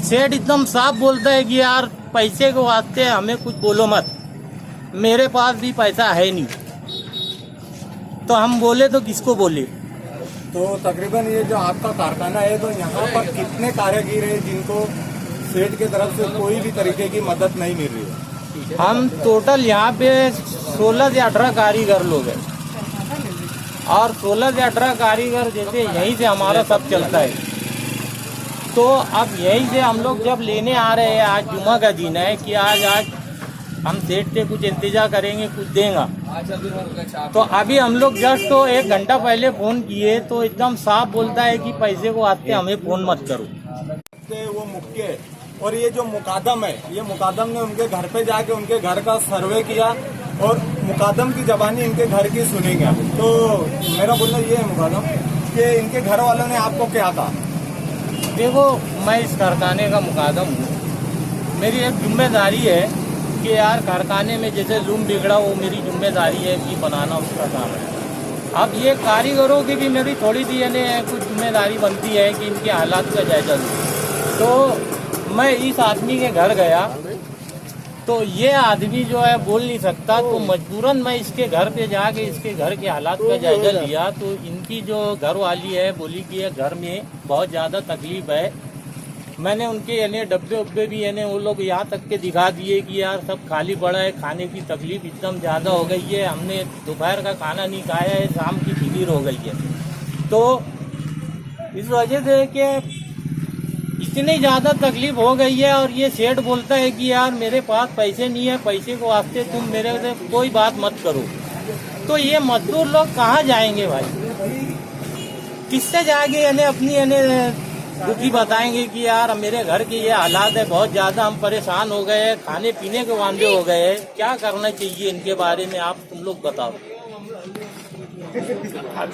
सेठ एकदम साफ बोलता है कि यार पैसे के वास्ते हमें कुछ बोलो मत, मेरे पास भी पैसा है नहीं। तो हम बोले तो किसको बोले। तो तकरीबन ये जो आपका कारखाना है, तो यहाँ पर कितने कारीगर हैं जिनको सेठ की तरफ से कोई भी तरीके की मदद नहीं मिल रही है? हम टोटल यहाँ पे 16 से 18 कारीगर लोग हैं, और 16 से 18 कारीगर जैसे यहीं से हमारा सब चलता है। तो अब यहीं से हम लोग जब लेने आ रहे हैं, आज जुमा का दिन है कि आज हम सेठ से कुछ इंतजार करेंगे, कुछ देगा। तो अभी हम लोग जस्ट तो 1 घंटा पहले फोन किए तो एकदम साफ बोलता है कि पैसे को आते हमें फोन मत करो। वो मुक्के और ये जो मुकादम है, ये मुकादम ने उनके घर पे जाके उनके घर का सर्वे किया और मुकादम की जबानी इनके घर की सुनेंगे। तो मेरा बोलना ये है मुकादम कि इनके घर वालों ने आपको क्या कहा? देखो, मैं इस कारखाने का मुकादम हूँ, मेरी एक जिम्मेदारी है कि यार कारखाने में जैसे लूम बिगड़ा वो मेरी जिम्मेदारी है कि बनाना उसका काम है। अब ये कारीगरों की भी मेरी थोड़ी सी कुछ जिम्मेदारी बनती है कि इनके हालात का जायजा लूँ। तो मैं इस आदमी के घर गया तो ये आदमी जो है बोल नहीं सकता, तो मजबूरन मैं इसके घर पे जाके इसके घर के हालात का जायजा लिया। तो इनकी जो घर वाली है बोली कि ये घर में बहुत ज़्यादा तकलीफ है। मैंने उनके डब्बे उब्बे भी वो लोग यहाँ तक के दिखा दिए कि यार सब खाली पड़ा है, खाने की तकलीफ एकदम ज़्यादा हो गई है, हमने दोपहर का खाना नहीं खाया है, शाम की फिक्र हो गई है। तो इस वजह से कि इतनी ज़्यादा तकलीफ हो गई है, और ये सेठ बोलता है कि यार मेरे पास पैसे नहीं है, पैसे को वास्ते तुम मेरे से कोई बात मत करो। तो ये मजदूर लोग कहाँ जाएंगे भाई? किससे जाके अपनी दुखी बताएंगे कि यार मेरे घर के ये हालात है, बहुत ज़्यादा हम परेशान हो गए हैं, खाने पीने के वांदे हो गए हैं, क्या करना चाहिए इनके बारे में आप तुम लोग बताओ। अब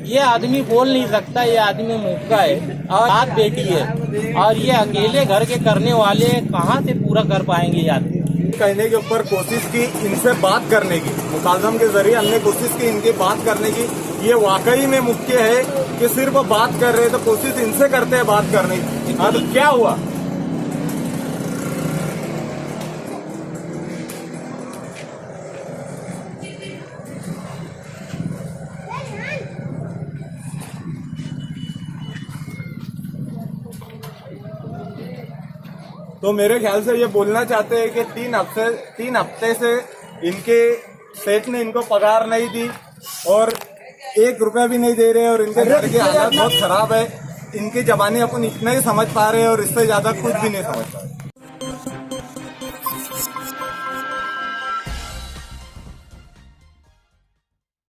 ये आदमी बोल नहीं सकता, ये आदमी मूर्खा है और हाथ बेटी है, और ये अकेले घर के करने वाले कहाँ से पूरा कर पाएंगे ये आदमी। कहने के ऊपर कोशिश की इनसे बात करने की, मुकादम के जरिए हमने कोशिश की इनकी बात करने की। ये वाकई में मुख्य है कि सिर्फ बात कर रहे, तो कोशिश इनसे करते हैं बात करने की। हाँ, तो क्या हुआ? तो मेरे ख्याल से ये बोलना चाहते हैं कि 3 हफ्ते से इनके सेठ ने इनको पगार नहीं दी और 1 रुपया भी नहीं दे रहे, और इनके घर के हालात बहुत खराब है। इनकी जबानी अपन इतना ही समझ पा रहे हैं और इससे ज्यादा कुछ भी नहीं समझ पा रहे।